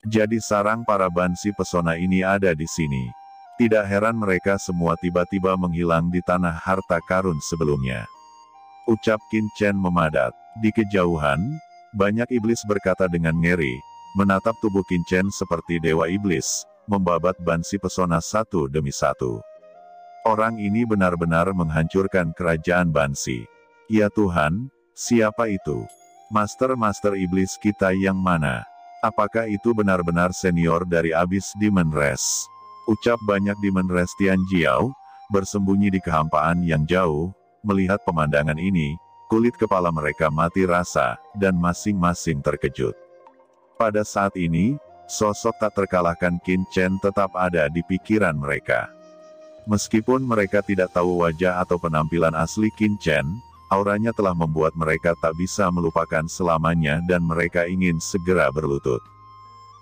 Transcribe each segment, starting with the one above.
Jadi sarang para bansi pesona ini ada di sini. Tidak heran mereka semua tiba-tiba menghilang di tanah harta karun sebelumnya. Ucap Qin Chen memadat. Di kejauhan, banyak iblis berkata dengan ngeri, menatap tubuh Qin Chen seperti dewa iblis, membabat bansi pesona satu demi satu. Orang ini benar-benar menghancurkan kerajaan bansi. Ya Tuhan, siapa itu? Master-master iblis kita yang mana? Apakah itu benar-benar senior dari Abyss Demon Race? Ucap banyak Demon Race Tian Jiao, bersembunyi di kehampaan yang jauh, melihat pemandangan ini, kulit kepala mereka mati rasa, dan masing-masing terkejut. Pada saat ini, sosok tak terkalahkan Qin Chen tetap ada di pikiran mereka. Meskipun mereka tidak tahu wajah atau penampilan asli Qin Chen, auranya telah membuat mereka tak bisa melupakan selamanya dan mereka ingin segera berlutut.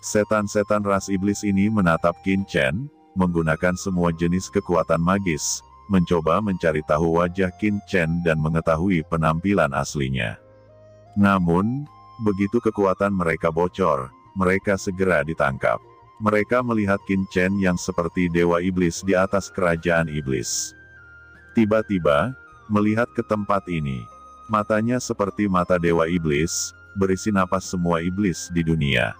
Setan-setan ras iblis ini menatap Qin Chen, menggunakan semua jenis kekuatan magis, mencoba mencari tahu wajah Qin Chen dan mengetahui penampilan aslinya. Namun, begitu kekuatan mereka bocor, mereka segera ditangkap. Mereka melihat Qin Chen yang seperti dewa iblis di atas kerajaan iblis. Tiba-tiba, melihat ke tempat ini, matanya seperti mata dewa iblis, berisi napas semua iblis di dunia.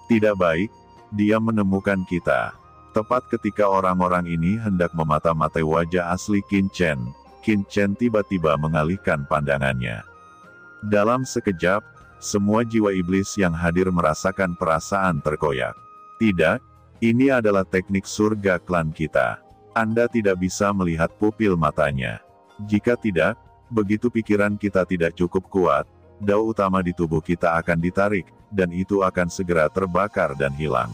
Tidak baik, dia menemukan kita. Tepat ketika orang-orang ini hendak memata-matai wajah asli Qin Chen tiba-tiba mengalihkan pandangannya. Dalam sekejap, semua jiwa iblis yang hadir merasakan perasaan terkoyak. Tidak, ini adalah teknik surga klan kita. Anda tidak bisa melihat pupil matanya. Jika tidak, begitu pikiran kita tidak cukup kuat, dao utama di tubuh kita akan ditarik, dan itu akan segera terbakar dan hilang.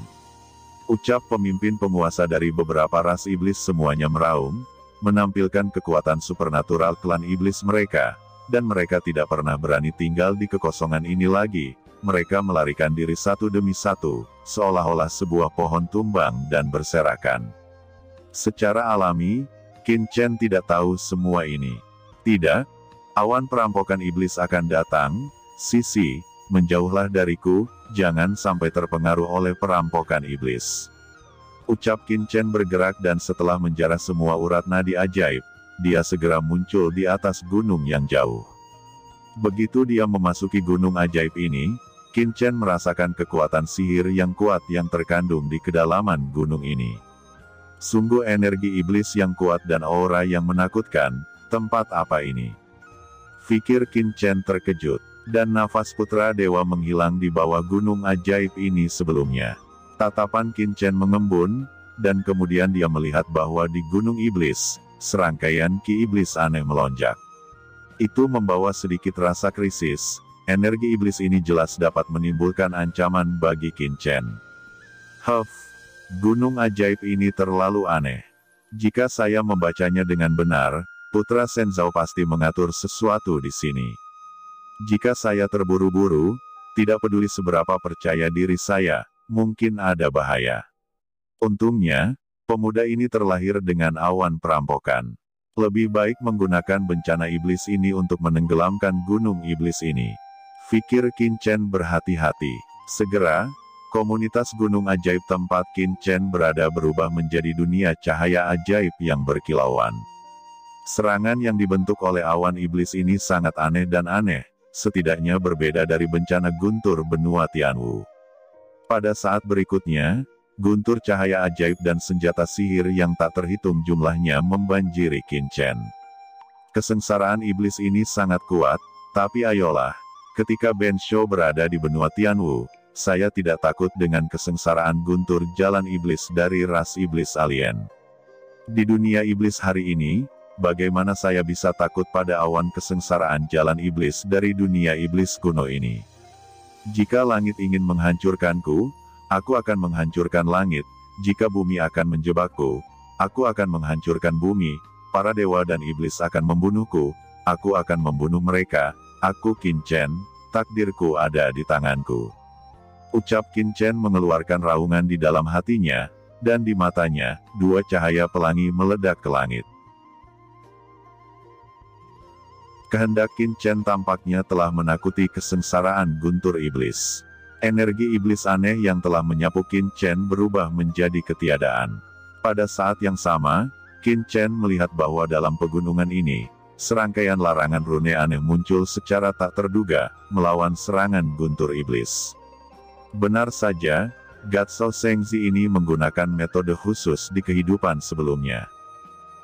Ucap pemimpin penguasa dari beberapa ras iblis semuanya meraung, menampilkan kekuatan supernatural klan iblis mereka, dan mereka tidak pernah berani tinggal di kekosongan ini lagi. Mereka melarikan diri satu demi satu, seolah-olah sebuah pohon tumbang dan berserakan. Secara alami, Qin Chen tidak tahu semua ini. Tidak, awan perampokan iblis akan datang, Sisi, menjauhlah dariku, jangan sampai terpengaruh oleh perampokan iblis. Ucap Qin Chen bergerak dan setelah menjarah semua urat nadi ajaib, dia segera muncul di atas gunung yang jauh. Begitu dia memasuki gunung ajaib ini, Qin Chen merasakan kekuatan sihir yang kuat yang terkandung di kedalaman gunung ini. Sungguh energi iblis yang kuat dan aura yang menakutkan, tempat apa ini? Pikir Qin Chen terkejut, dan nafas putra dewa menghilang di bawah gunung ajaib ini sebelumnya. Tatapan Qin Chen mengembun, dan kemudian dia melihat bahwa di gunung iblis, serangkaian ki iblis aneh melonjak. Itu membawa sedikit rasa krisis. Energi iblis ini jelas dapat menimbulkan ancaman bagi Qin Chen. Gunung ajaib ini terlalu aneh. Jika saya membacanya dengan benar, Putra Shenzhou pasti mengatur sesuatu di sini. Jika saya terburu-buru, tidak peduli seberapa percaya diri saya, mungkin ada bahaya. Untungnya, pemuda ini terlahir dengan awan perampokan. Lebih baik menggunakan bencana iblis ini untuk menenggelamkan gunung iblis ini. Pikir Qin Chen berhati-hati. Segera, komunitas gunung ajaib tempat Qin Chen berada berubah menjadi dunia cahaya ajaib yang berkilauan. Serangan yang dibentuk oleh awan iblis ini sangat aneh dan aneh, setidaknya berbeda dari bencana guntur benua Tianwu. Pada saat berikutnya, guntur cahaya ajaib dan senjata sihir yang tak terhitung jumlahnya membanjiri Qin Chen. Kesengsaraan iblis ini sangat kuat, tapi ayolah. Ketika Ben Shou berada di benua Tianwu, saya tidak takut dengan kesengsaraan guntur jalan iblis dari ras iblis alien. Di dunia iblis hari ini, bagaimana saya bisa takut pada awan kesengsaraan jalan iblis dari dunia iblis kuno ini? Jika langit ingin menghancurkanku, aku akan menghancurkan langit. Jika bumi akan menjebakku, aku akan menghancurkan bumi. Para dewa dan iblis akan membunuhku, aku akan membunuh mereka. Aku Qin Chen, takdirku ada di tanganku. Ucap Qin Chen mengeluarkan raungan di dalam hatinya, dan di matanya, dua cahaya pelangi meledak ke langit. Kehendak Qin Chen tampaknya telah menakuti kesengsaraan guntur iblis. Energi iblis aneh yang telah menyapu Qin Chen berubah menjadi ketiadaan. Pada saat yang sama, Qin Chen melihat bahwa dalam pegunungan ini, serangkaian larangan rune aneh muncul secara tak terduga, melawan serangan guntur iblis. Benar saja, Gatsao Shengzi ini menggunakan metode khusus di kehidupan sebelumnya.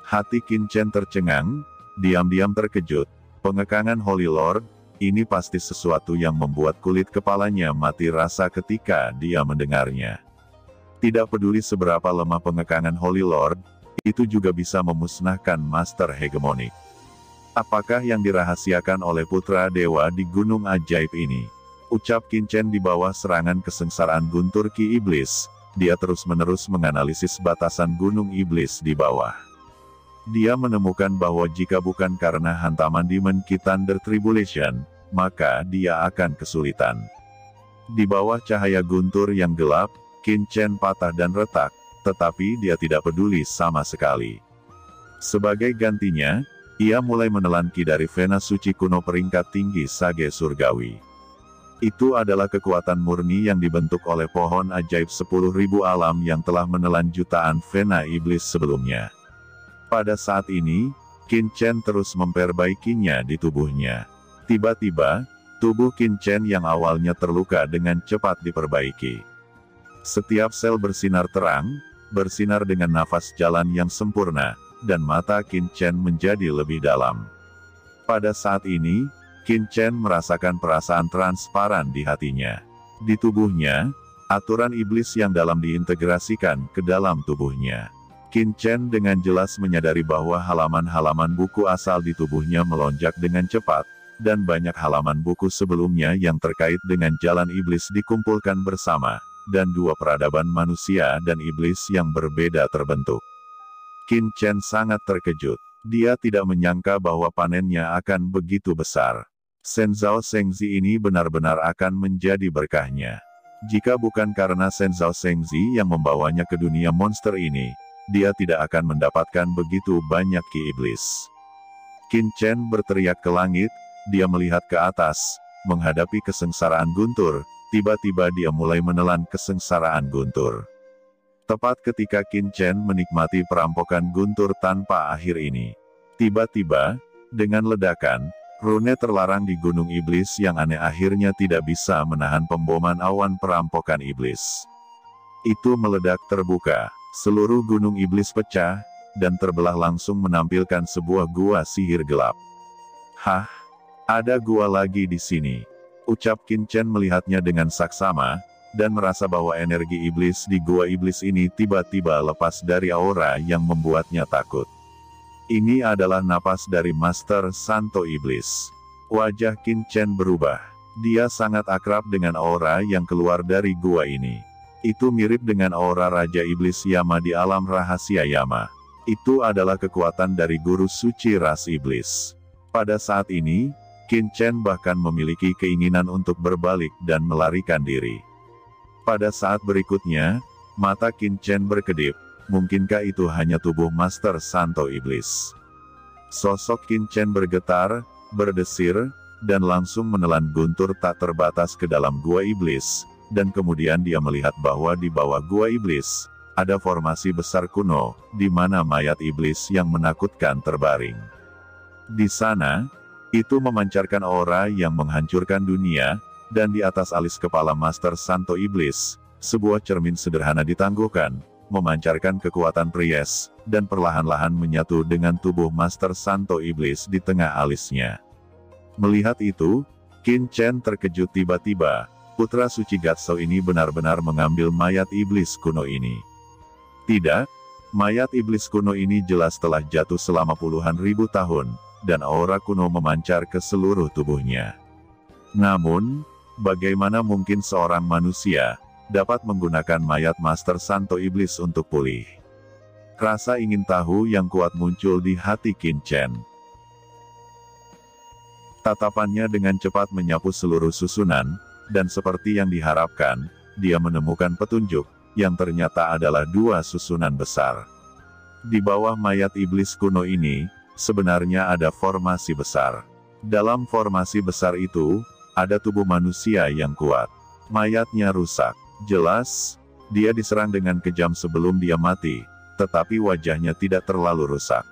Hati Qin Chen tercengang, diam-diam terkejut. Pengekangan Holy Lord, ini pasti sesuatu yang membuat kulit kepalanya mati rasa ketika dia mendengarnya. Tidak peduli seberapa lemah pengekangan Holy Lord, itu juga bisa memusnahkan Master Hegemonik. Apakah yang dirahasiakan oleh Putra Dewa di Gunung Ajaib ini? Ucap Qin Chen di bawah serangan kesengsaraan guntur Ki Iblis, dia terus-menerus menganalisis batasan Gunung Iblis di bawah. Dia menemukan bahwa jika bukan karena hantaman Demon Ki Thunder Tribulation, maka dia akan kesulitan. Di bawah cahaya guntur yang gelap, Qin Chen patah dan retak, tetapi dia tidak peduli sama sekali. Sebagai gantinya, ia mulai menelan ki dari Vena Suci kuno peringkat tinggi Sage Surgawi. Itu adalah kekuatan murni yang dibentuk oleh pohon ajaib 10.000 alam yang telah menelan jutaan Vena Iblis sebelumnya. Pada saat ini, Qin Chen terus memperbaikinya di tubuhnya. Tiba-tiba, tubuh Qin Chen yang awalnya terluka dengan cepat diperbaiki. Setiap sel bersinar terang, bersinar dengan nafas jalan yang sempurna, dan mata Qin Chen menjadi lebih dalam. Pada saat ini, Qin Chen merasakan perasaan transparan di hatinya. Di tubuhnya, aturan iblis yang dalam diintegrasikan ke dalam tubuhnya. Qin Chen dengan jelas menyadari bahwa halaman-halaman buku asal di tubuhnya melonjak dengan cepat, dan banyak halaman buku sebelumnya yang terkait dengan jalan iblis dikumpulkan bersama, dan dua peradaban manusia dan iblis yang berbeda terbentuk. Qin Chen sangat terkejut. Dia tidak menyangka bahwa panennya akan begitu besar. Shenzhou Shengzi ini benar-benar akan menjadi berkahnya. Jika bukan karena Shenzhou Shengzi yang membawanya ke dunia monster ini, dia tidak akan mendapatkan begitu banyak ki iblis. Qin Chen berteriak ke langit, dia melihat ke atas, menghadapi kesengsaraan guntur, tiba-tiba dia mulai menelan kesengsaraan guntur. Tepat ketika Qin Chen menikmati perampokan guntur tanpa akhir ini. Tiba-tiba, dengan ledakan, rune terlarang di Gunung Iblis yang aneh akhirnya tidak bisa menahan pemboman awan perampokan iblis. Itu meledak terbuka. Seluruh Gunung Iblis pecah, dan terbelah langsung menampilkan sebuah gua sihir gelap. Hah? Ada gua lagi di sini. Ucap Qin Chen melihatnya dengan saksama, dan merasa bahwa energi iblis di gua iblis ini tiba-tiba lepas dari aura yang membuatnya takut. Ini adalah napas dari Master Santo Iblis. Wajah Qin Chen berubah. Dia sangat akrab dengan aura yang keluar dari gua ini. Itu mirip dengan aura Raja Iblis Yama di alam rahasia Yama. Itu adalah kekuatan dari guru suci ras iblis. Pada saat ini, Qin Chen bahkan memiliki keinginan untuk berbalik dan melarikan diri. Pada saat berikutnya, mata Qin Chen berkedip, mungkinkah itu hanya tubuh Master Santo Iblis? Sosok Qin Chen bergetar, berdesir, dan langsung menelan guntur tak terbatas ke dalam gua iblis. Dan kemudian dia melihat bahwa di bawah gua iblis, ada formasi besar kuno, di mana mayat iblis yang menakutkan terbaring. Di sana, itu memancarkan aura yang menghancurkan dunia, dan di atas alis kepala Master Santo Iblis, sebuah cermin sederhana ditangguhkan, memancarkan kekuatan Pries, dan perlahan-lahan menyatu dengan tubuh Master Santo Iblis di tengah alisnya. Melihat itu, Qin Chen terkejut tiba-tiba. Putra suci Gatsao ini benar-benar mengambil mayat iblis kuno ini. Tidak, mayat iblis kuno ini jelas telah jatuh selama puluhan ribu tahun, dan aura kuno memancar ke seluruh tubuhnya. Namun, bagaimana mungkin seorang manusia dapat menggunakan mayat Master Santo Iblis untuk pulih? Rasa ingin tahu yang kuat muncul di hati Qin Chen. Tatapannya dengan cepat menyapu seluruh susunan, dan seperti yang diharapkan, dia menemukan petunjuk, yang ternyata adalah dua susunan besar. Di bawah mayat iblis kuno ini, sebenarnya ada formasi besar. Dalam formasi besar itu, ada tubuh manusia yang kuat. Mayatnya rusak. Jelas, dia diserang dengan kejam sebelum dia mati, tetapi wajahnya tidak terlalu rusak.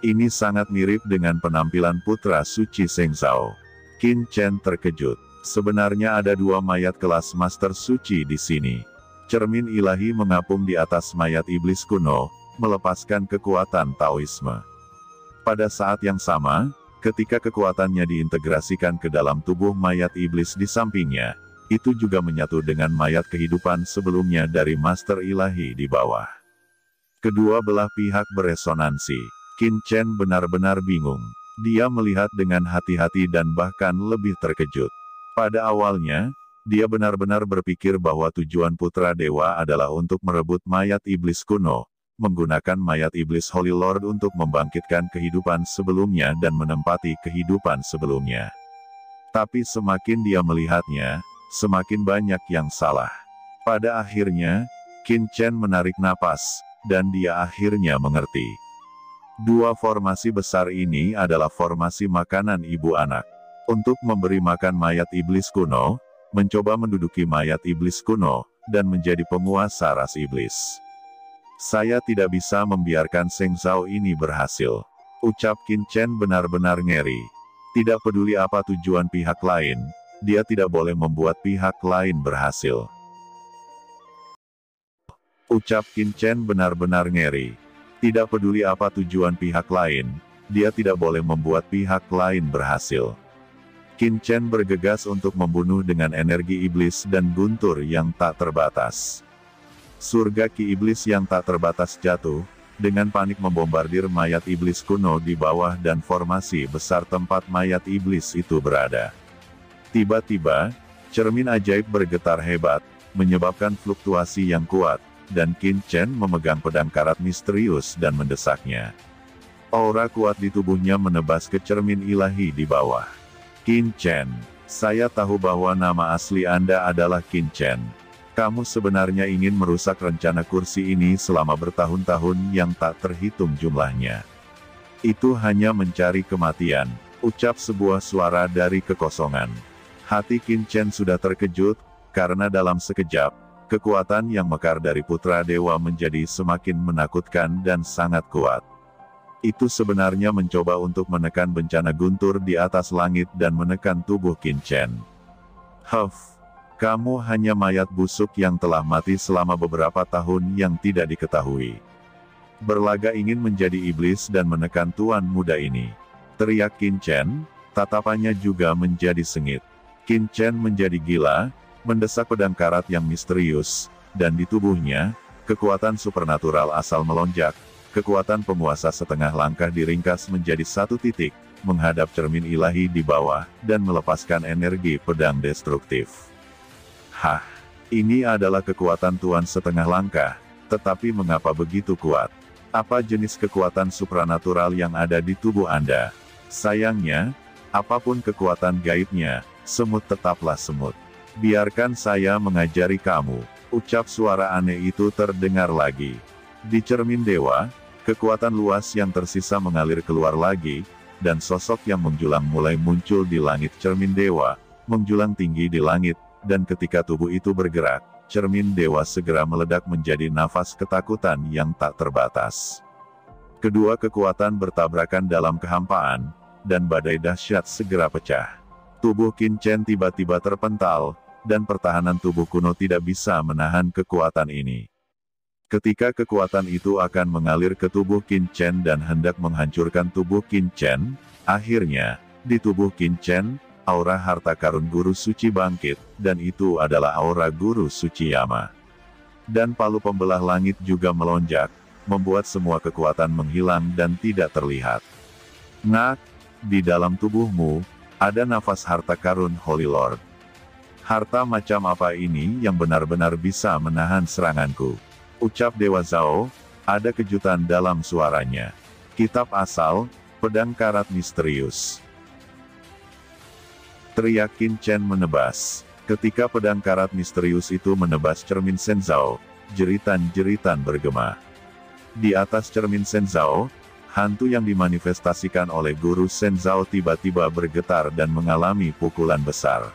Ini sangat mirip dengan penampilan putra suci Seng Zhao. Qin Chen terkejut. Sebenarnya ada dua mayat kelas Master Suci di sini. Cermin ilahi mengapung di atas mayat iblis kuno, melepaskan kekuatan Taoisme. Pada saat yang sama, ketika kekuatannya diintegrasikan ke dalam tubuh mayat iblis di sampingnya, itu juga menyatu dengan mayat kehidupan sebelumnya dari Master Ilahi di bawah. Kedua belah pihak beresonansi. Qin Chen benar-benar bingung. Dia melihat dengan hati-hati dan bahkan lebih terkejut. Pada awalnya, dia benar-benar berpikir bahwa tujuan Putra Dewa adalah untuk merebut mayat iblis kuno, menggunakan mayat iblis Holy Lord untuk membangkitkan kehidupan sebelumnya dan menempati kehidupan sebelumnya. Tapi semakin dia melihatnya, semakin banyak yang salah. Pada akhirnya, Qin Chen menarik napas, dan dia akhirnya mengerti. Dua formasi besar ini adalah formasi makanan ibu anak. Untuk memberi makan mayat iblis kuno, mencoba menduduki mayat iblis kuno, dan menjadi penguasa ras iblis. Saya tidak bisa membiarkan Seng Zhao ini berhasil. Ucap Qin Chen benar-benar ngeri. Tidak peduli apa tujuan pihak lain, dia tidak boleh membuat pihak lain berhasil. Ucap Qin Chen benar-benar ngeri. Tidak peduli apa tujuan pihak lain, dia tidak boleh membuat pihak lain berhasil. Qin Chen bergegas untuk membunuh dengan energi iblis dan guntur yang tak terbatas. Surga ki iblis yang tak terbatas jatuh, dengan panik membombardir mayat iblis kuno di bawah dan formasi besar tempat mayat iblis itu berada. Tiba-tiba, cermin ajaib bergetar hebat, menyebabkan fluktuasi yang kuat, dan Qin Chen memegang pedang karat misterius dan mendesaknya. Aura kuat di tubuhnya menebas ke cermin ilahi di bawah. Qin Chen, saya tahu bahwa nama asli Anda adalah Qin Chen. Kamu sebenarnya ingin merusak rencana kursi ini selama bertahun-tahun yang tak terhitung jumlahnya. Itu hanya mencari kematian, ucap sebuah suara dari kekosongan. Hati Qin Chen sudah terkejut, karena dalam sekejap, kekuatan yang mekar dari Putra Dewa menjadi semakin menakutkan dan sangat kuat. Itu sebenarnya mencoba untuk menekan bencana guntur di atas langit dan menekan tubuh Qin Chen. Kamu hanya mayat busuk yang telah mati selama beberapa tahun yang tidak diketahui. Berlaga ingin menjadi iblis dan menekan tuan muda ini. Teriak Qin Chen, tatapannya juga menjadi sengit. Qin Chen menjadi gila, mendesak pedang karat yang misterius, dan di tubuhnya, kekuatan supernatural asal melonjak. Kekuatan penguasa setengah langkah diringkas menjadi satu titik, menghadap cermin ilahi di bawah, dan melepaskan energi pedang destruktif. Ini adalah kekuatan Tuan setengah langkah, tetapi mengapa begitu kuat? Apa jenis kekuatan supranatural yang ada di tubuh Anda? Sayangnya, apapun kekuatan gaibnya, semut tetaplah semut. Biarkan saya mengajari kamu, ucap suara aneh itu terdengar lagi. Di cermin dewa, kekuatan luas yang tersisa mengalir keluar lagi, dan sosok yang menjulang mulai muncul di langit cermin dewa, menjulang tinggi di langit, dan ketika tubuh itu bergerak, cermin dewa segera meledak menjadi nafas ketakutan yang tak terbatas. Kedua kekuatan bertabrakan dalam kehampaan, dan badai dahsyat segera pecah. Tubuh Qin Chen tiba-tiba terpental, dan pertahanan tubuh kuno tidak bisa menahan kekuatan ini. Ketika kekuatan itu akan mengalir ke tubuh Qin Chen dan hendak menghancurkan tubuh Qin Chen, akhirnya, di tubuh Qin Chen, aura harta karun guru suci bangkit, dan itu adalah aura guru suci Yama. Dan palu pembelah langit juga melonjak, membuat semua kekuatan menghilang dan tidak terlihat. Di dalam tubuhmu, ada nafas harta karun Holy Lord. Harta macam apa ini yang benar-benar bisa menahan seranganku? Ucap Dewa Zhao, ada kejutan dalam suaranya. Kitab asal, pedang karat misterius. Teriak Qin Chen menebas. Ketika pedang karat misterius itu menebas cermin Seng Zhao, jeritan-jeritan bergema. Di atas cermin Seng Zhao, hantu yang dimanifestasikan oleh guru Seng Zhao tiba-tiba bergetar dan mengalami pukulan besar.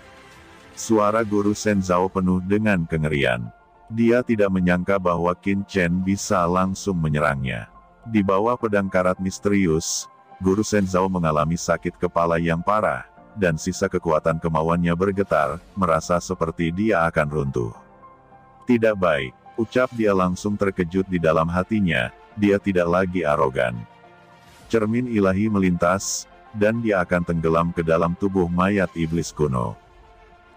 Suara Guru Shen Zhao penuh dengan kengerian. Dia tidak menyangka bahwa Qin Chen bisa langsung menyerangnya. Di bawah pedang karat misterius, Guru Shen Zhao mengalami sakit kepala yang parah, dan sisa kekuatan kemauannya bergetar, merasa seperti dia akan runtuh. Tidak baik, ucap dia langsung terkejut di dalam hatinya, dia tidak lagi arogan. Cermin ilahi melintas, dan dia akan tenggelam ke dalam tubuh mayat iblis kuno.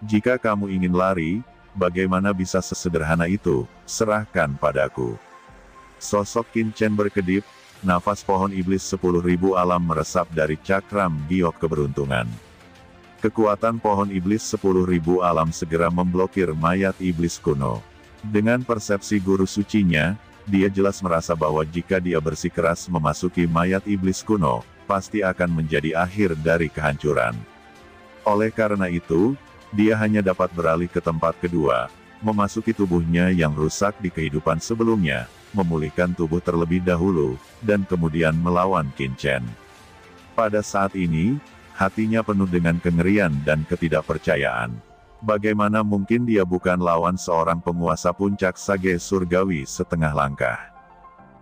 Jika kamu ingin lari, bagaimana bisa sesederhana itu, serahkan padaku. Sosok Qin Chen berkedip, nafas pohon iblis 10.000 alam meresap dari cakram giok keberuntungan. Kekuatan pohon iblis 10.000 alam segera memblokir mayat iblis kuno. Dengan persepsi guru sucinya, dia jelas merasa bahwa jika dia bersikeras memasuki mayat iblis kuno, pasti akan menjadi akhir dari kehancuran. Oleh karena itu, dia hanya dapat beralih ke tempat kedua, memasuki tubuhnya yang rusak di kehidupan sebelumnya, memulihkan tubuh terlebih dahulu, dan kemudian melawan Qin Chen. Pada saat ini, hatinya penuh dengan kengerian dan ketidakpercayaan. Bagaimana mungkin dia bukan lawan seorang penguasa puncak sage surgawi setengah langkah?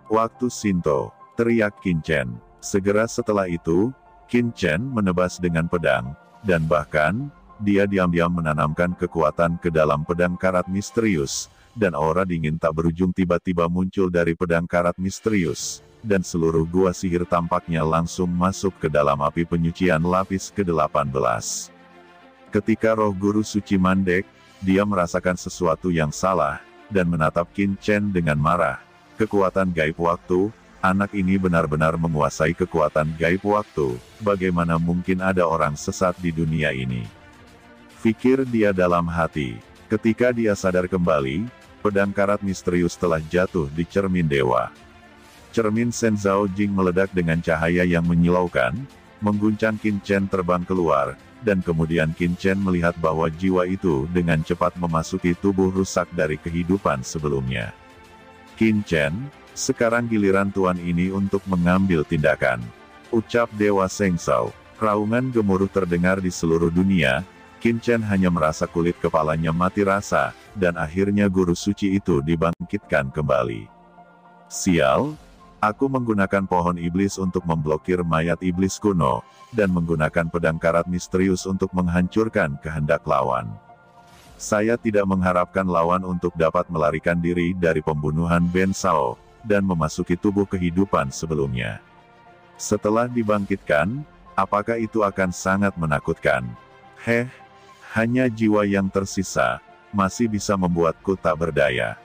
Waktu Shinto, teriak Qin Chen. Segera setelah itu, Qin Chen menebas dengan pedang, dan bahkan, dia diam-diam menanamkan kekuatan ke dalam pedang karat misterius, dan aura dingin tak berujung tiba-tiba muncul dari pedang karat misterius, dan seluruh gua sihir tampaknya langsung masuk ke dalam api penyucian lapis ke-18. Ketika roh guru suci mandek, dia merasakan sesuatu yang salah, dan menatap Qin Chen dengan marah. Kekuatan gaib waktu, anak ini benar-benar menguasai kekuatan gaib waktu, bagaimana mungkin ada orang sesat di dunia ini? Pikir dia dalam hati. Ketika dia sadar kembali, pedang karat misterius telah jatuh di cermin dewa. Cermin Shen Zhao Jing meledak dengan cahaya yang menyilaukan, mengguncang Qin Chen terbang keluar, dan kemudian Qin Chen melihat bahwa jiwa itu dengan cepat memasuki tubuh rusak dari kehidupan sebelumnya. Qin Chen, sekarang giliran tuan ini untuk mengambil tindakan, ucap Dewa Seng Zhao. Raungan gemuruh terdengar di seluruh dunia. Qin Chen hanya merasa kulit kepalanya mati rasa, dan akhirnya guru suci itu dibangkitkan kembali. Sial, aku menggunakan pohon iblis untuk memblokir mayat iblis kuno, dan menggunakan pedang karat misterius untuk menghancurkan kehendak lawan. Saya tidak mengharapkan lawan untuk dapat melarikan diri dari pembunuhan Ben Shao, dan memasuki tubuh kehidupan sebelumnya. Setelah dibangkitkan, apakah itu akan sangat menakutkan? Hanya jiwa yang tersisa, masih bisa membuatku tak berdaya.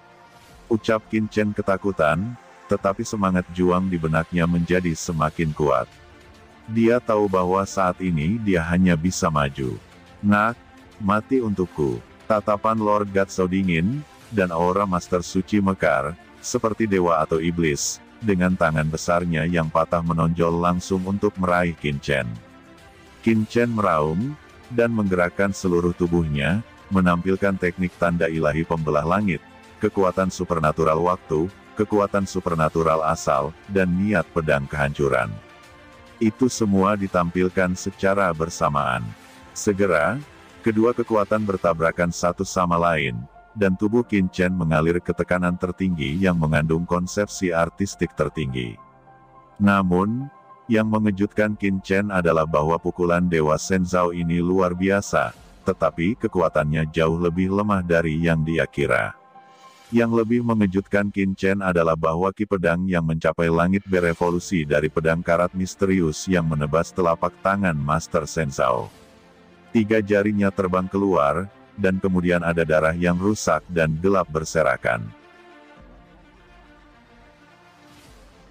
Ucap Qin Chen ketakutan, tetapi semangat juang di benaknya menjadi semakin kuat. Dia tahu bahwa saat ini dia hanya bisa maju. Nak, mati untukku. Tatapan Lord Gatsao dingin, dan aura Master Suci mekar, seperti dewa atau iblis, dengan tangan besarnya yang patah menonjol langsung untuk meraih Qin Chen. Qin Chen meraung, dan menggerakkan seluruh tubuhnya, menampilkan teknik tanda ilahi pembelah langit, kekuatan supernatural waktu, kekuatan supernatural asal, dan niat pedang kehancuran. Itu semua ditampilkan secara bersamaan. Segera, kedua kekuatan bertabrakan satu sama lain, dan tubuh Qin Chen mengalir ke tekanan tertinggi yang mengandung konsepsi artistik tertinggi. Namun, yang mengejutkan Qin Chen adalah bahwa pukulan Dewa Shen Zhao ini luar biasa, tetapi kekuatannya jauh lebih lemah dari yang dia kira. Yang lebih mengejutkan Qin Chen adalah bahwa ki pedang yang mencapai langit berevolusi dari pedang karat misterius yang menebas telapak tangan Master Shen Zhao. 3 jarinya terbang keluar, dan kemudian ada darah yang rusak dan gelap berserakan.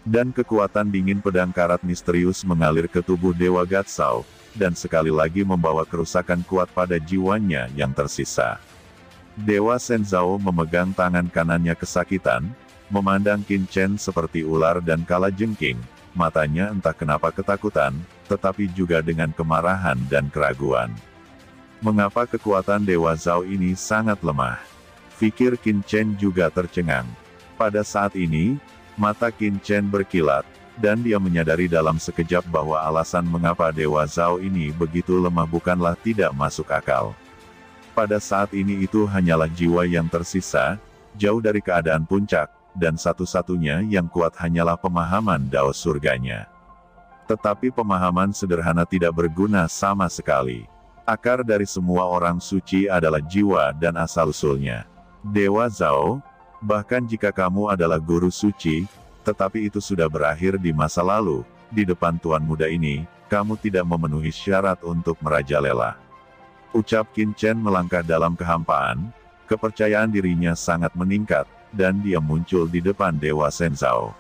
Dan kekuatan dingin pedang karat misterius mengalir ke tubuh Dewa Gatsao, dan sekali lagi membawa kerusakan kuat pada jiwanya yang tersisa. Dewa Shen Zhao memegang tangan kanannya kesakitan, memandang Qin Chen seperti ular dan kalajengking, matanya entah kenapa ketakutan, tetapi juga dengan kemarahan dan keraguan. Mengapa kekuatan Dewa Zhao ini sangat lemah? Pikir Qin Chen juga tercengang. Pada saat ini, mata Qin Chen berkilat, dan dia menyadari dalam sekejap bahwa alasan mengapa Dewa Zhao ini begitu lemah bukanlah tidak masuk akal. Pada saat ini itu hanyalah jiwa yang tersisa, jauh dari keadaan puncak, dan satu-satunya yang kuat hanyalah pemahaman Dao surganya. Tetapi pemahaman sederhana tidak berguna sama sekali. Akar dari semua orang suci adalah jiwa dan asal-usulnya. Dewa Zhao, bahkan jika kamu adalah guru suci, tetapi itu sudah berakhir di masa lalu, di depan Tuan Muda ini, kamu tidak memenuhi syarat untuk merajalela. Ucap Qin Chen melangkah dalam kehampaan, kepercayaan dirinya sangat meningkat, dan dia muncul di depan Dewa Shenzhou.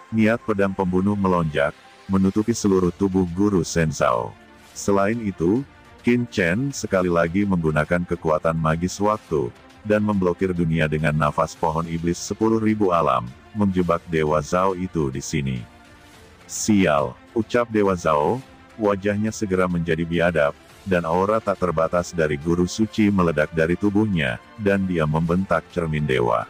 Niat pedang pembunuh melonjak, menutupi seluruh tubuh Guru Shenzhou. Selain itu, Qin Chen sekali lagi menggunakan kekuatan magis waktu, dan memblokir dunia dengan nafas pohon iblis 10.000 alam, menjebak Dewa Zhao itu di sini. Sial, ucap Dewa Zhao, wajahnya segera menjadi biadab, dan aura tak terbatas dari guru suci meledak dari tubuhnya, dan dia membentak cermin dewa.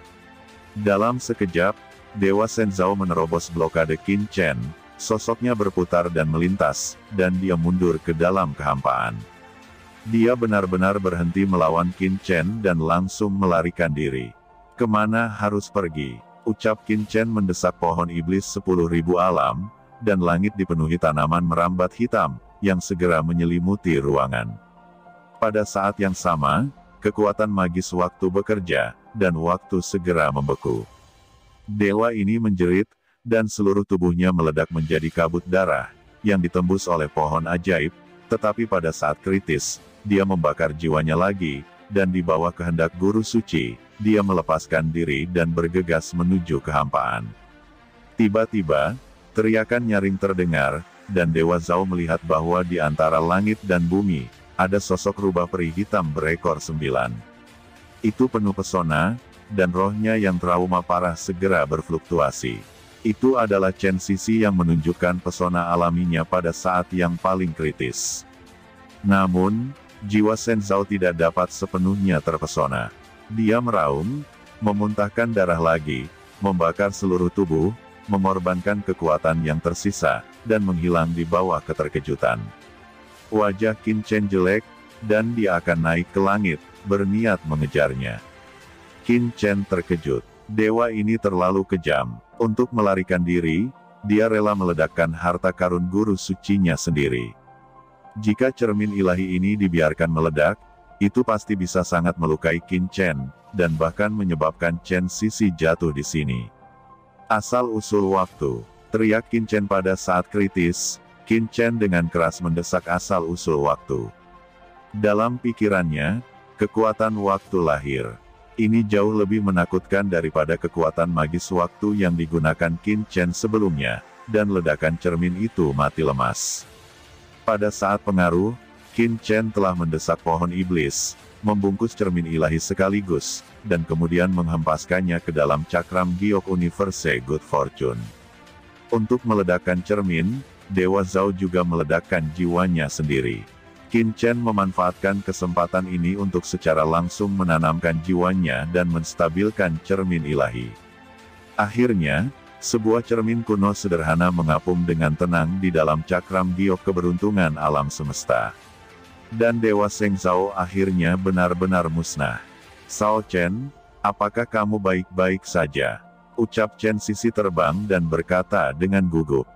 Dalam sekejap, Dewa Shenzhou menerobos blokade Qin Chen, sosoknya berputar dan melintas, dan dia mundur ke dalam kehampaan. Dia benar-benar berhenti melawan Qin Chen dan langsung melarikan diri. Kemana harus pergi? Ucap Qin Chen mendesak pohon iblis 10.000 alam, dan langit dipenuhi tanaman merambat hitam, yang segera menyelimuti ruangan. Pada saat yang sama, kekuatan magis waktu bekerja, dan waktu segera membeku. Dewa ini menjerit, dan seluruh tubuhnya meledak menjadi kabut darah, yang ditembus oleh pohon ajaib, tetapi pada saat kritis, dia membakar jiwanya lagi, dan di bawah kehendak guru suci, dia melepaskan diri dan bergegas menuju kehampaan. Tiba-tiba, teriakan nyaring terdengar, dan Dewa Zhao melihat bahwa di antara langit dan bumi, ada sosok rubah peri hitam berekor 9. Itu penuh pesona, dan rohnya yang trauma parah segera berfluktuasi. Itu adalah Chen Sisi yang menunjukkan pesona alaminya pada saat yang paling kritis. Namun, jiwa Shenzhou tidak dapat sepenuhnya terpesona. Dia meraung, memuntahkan darah lagi, membakar seluruh tubuh, mengorbankan kekuatan yang tersisa, dan menghilang di bawah keterkejutan. Wajah Qin Chen jelek, dan dia akan naik ke langit, berniat mengejarnya. Qin Chen terkejut. Dewa ini terlalu kejam. Untuk melarikan diri, dia rela meledakkan harta karun guru sucinya sendiri. Jika cermin ilahi ini dibiarkan meledak, itu pasti bisa sangat melukai Qin Chen, dan bahkan menyebabkan Chen Sisi jatuh di sini. Asal-usul waktu, teriak Qin Chen pada saat kritis. Qin Chen dengan keras mendesak asal-usul waktu. Dalam pikirannya, kekuatan waktu lahir. Ini jauh lebih menakutkan daripada kekuatan magis waktu yang digunakan Qin Chen sebelumnya, dan ledakan cermin itu mati lemas. Pada saat pengaruh, Qin Chen telah mendesak pohon iblis, membungkus cermin ilahi sekaligus, dan kemudian menghempaskannya ke dalam cakram giok universe Good Fortune. Untuk meledakkan cermin, Dewa Zhao juga meledakkan jiwanya sendiri. Qin Chen memanfaatkan kesempatan ini untuk secara langsung menanamkan jiwanya dan menstabilkan cermin ilahi. Akhirnya, sebuah cermin kuno sederhana mengapung dengan tenang di dalam cakram giok keberuntungan alam semesta. Dan Dewa Shenzhou akhirnya benar-benar musnah. Shao Chen, apakah kamu baik-baik saja? Ucap Chen Sisi terbang dan berkata dengan gugup.